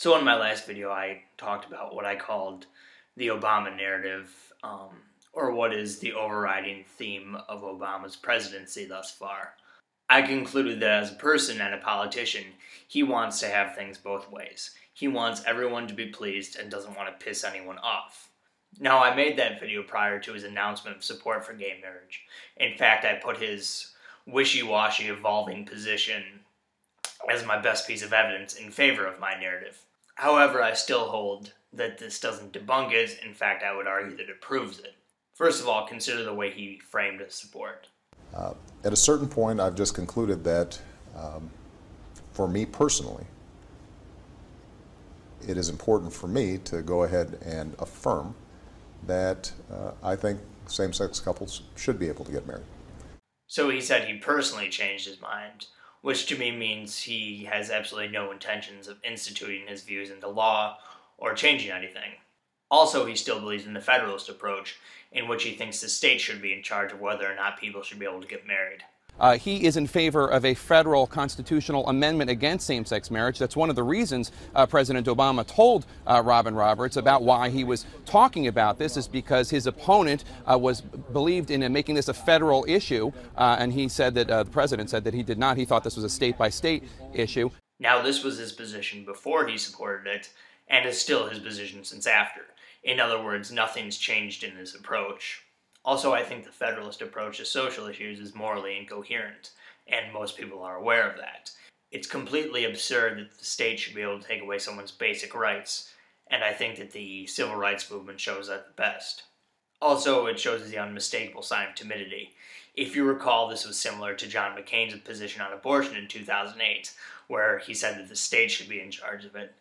So in my last video, I talked about what I called the Obama narrative, or what is the overriding theme of Obama's presidency thus far. I concluded that as a person and a politician, he wants to have things both ways. He wants everyone to be pleased and doesn't want to piss anyone off. Now, I made that video prior to his announcement of support for gay marriage. In fact, I put his wishy-washy evolving position as my best piece of evidence in favor of my narrative. However, I still hold that this doesn't debunk it. In fact, I would argue that it proves it. First of all, consider the way he framed his support. At a certain point, I've just concluded that for me personally, it is important for me to go ahead and affirm that I think same-sex couples should be able to get married. So he said he personally changed his mind, which to me means he has absolutely no intentions of instituting his views into law or changing anything. Also, he still believes in the Federalist approach, in which he thinks the state should be in charge of whether or not people should be able to get married. He is in favor of a federal constitutional amendment against same-sex marriage. That's one of the reasons President Obama told Robin Roberts about why he was talking about this, is because his opponent believed in making this a federal issue, and he said that the president said that he did not. He thought this was a state-by-state issue. Now, this was his position before he supported it, and is still his position since after. In other words, nothing's changed in his approach. Also, I think the Federalist approach to social issues is morally incoherent, and most people are aware of that. It's completely absurd that the state should be able to take away someone's basic rights, and I think that the civil rights movement shows that the best. Also, it shows the unmistakable sign of timidity. If you recall, this was similar to John McCain's position on abortion in 2008, where he said that the state should be in charge of it.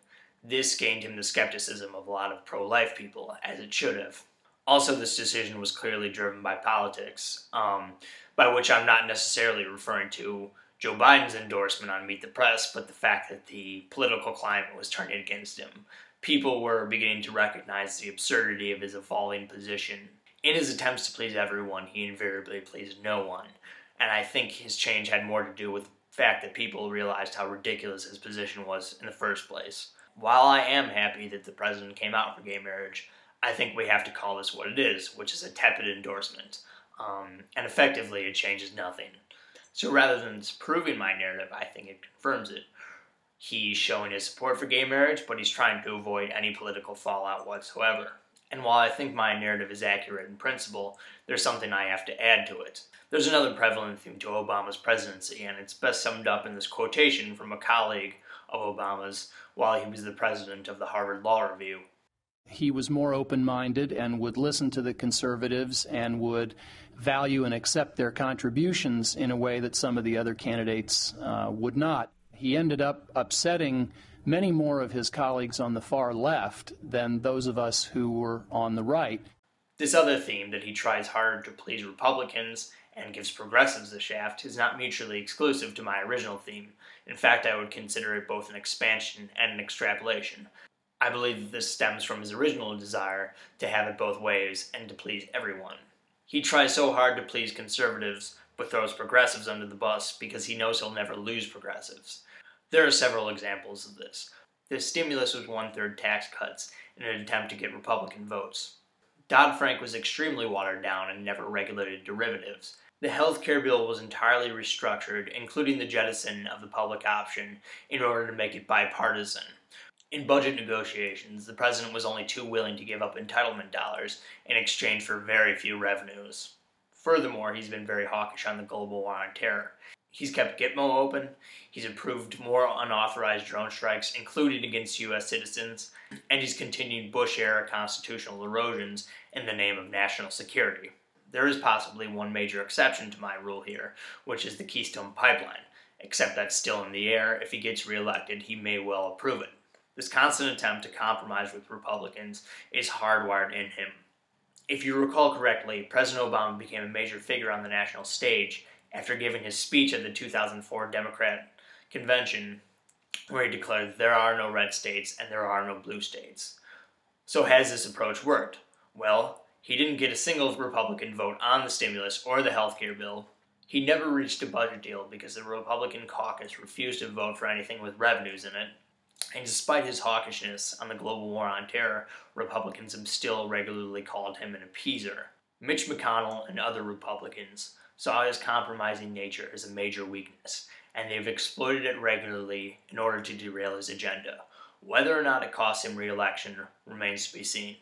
This gained him the skepticism of a lot of pro-life people, as it should have. Also, this decision was clearly driven by politics, by which I'm not necessarily referring to Joe Biden's endorsement on Meet the Press, but the fact that the political climate was turning against him. People were beginning to recognize the absurdity of his evolving position. In his attempts to please everyone, he invariably pleased no one, and I think his change had more to do with the fact that people realized how ridiculous his position was in the first place. While I am happy that the president came out for gay marriage, I think we have to call this what it is, which is a tepid endorsement. And effectively, it changes nothing. So rather than disproving my narrative, I think it confirms it. He's showing his support for gay marriage, but he's trying to avoid any political fallout whatsoever. And while I think my narrative is accurate in principle, there's something I have to add to it. There's another prevalent theme to Obama's presidency, and it's best summed up in this quotation from a colleague of Obama's while he was the president of the Harvard Law Review. He was more open-minded and would listen to the conservatives and would value and accept their contributions in a way that some of the other candidates would not. He ended up upsetting many more of his colleagues on the far left than those of us who were on the right. This other theme, that he tries harder to please Republicans and gives progressives a shaft, is not mutually exclusive to my original theme. In fact, I would consider it both an expansion and an extrapolation. I believe that this stems from his original desire to have it both ways and to please everyone. He tries so hard to please conservatives, but throws progressives under the bus because he knows he'll never lose progressives. There are several examples of this. The stimulus was one-third tax cuts in an attempt to get Republican votes. Dodd-Frank was extremely watered down and never regulated derivatives. The health care bill was entirely restructured, including the jettison of the public option, in order to make it bipartisan. In budget negotiations, the president was only too willing to give up entitlement dollars in exchange for very few revenues. Furthermore, he's been very hawkish on the global war on terror. He's kept Gitmo open, he's approved more unauthorized drone strikes, including against U.S. citizens, and he's continued Bush-era constitutional erosions in the name of national security. There is possibly one major exception to my rule here, which is the Keystone Pipeline, except that's still in the air. If he gets reelected, he may well approve it. This constant attempt to compromise with Republicans is hardwired in him. If you recall correctly, President Obama became a major figure on the national stage after giving his speech at the 2004 Democrat Convention, where he declared there are no red states and there are no blue states. So has this approach worked? Well, he didn't get a single Republican vote on the stimulus or the health care bill. He never reached a budget deal because the Republican caucus refused to vote for anything with revenues in it. And despite his hawkishness on the global war on terror, Republicans have still regularly called him an appeaser. Mitch McConnell and other Republicans saw his compromising nature as a major weakness, and they've exploited it regularly in order to derail his agenda. Whether or not it costs him re-election remains to be seen.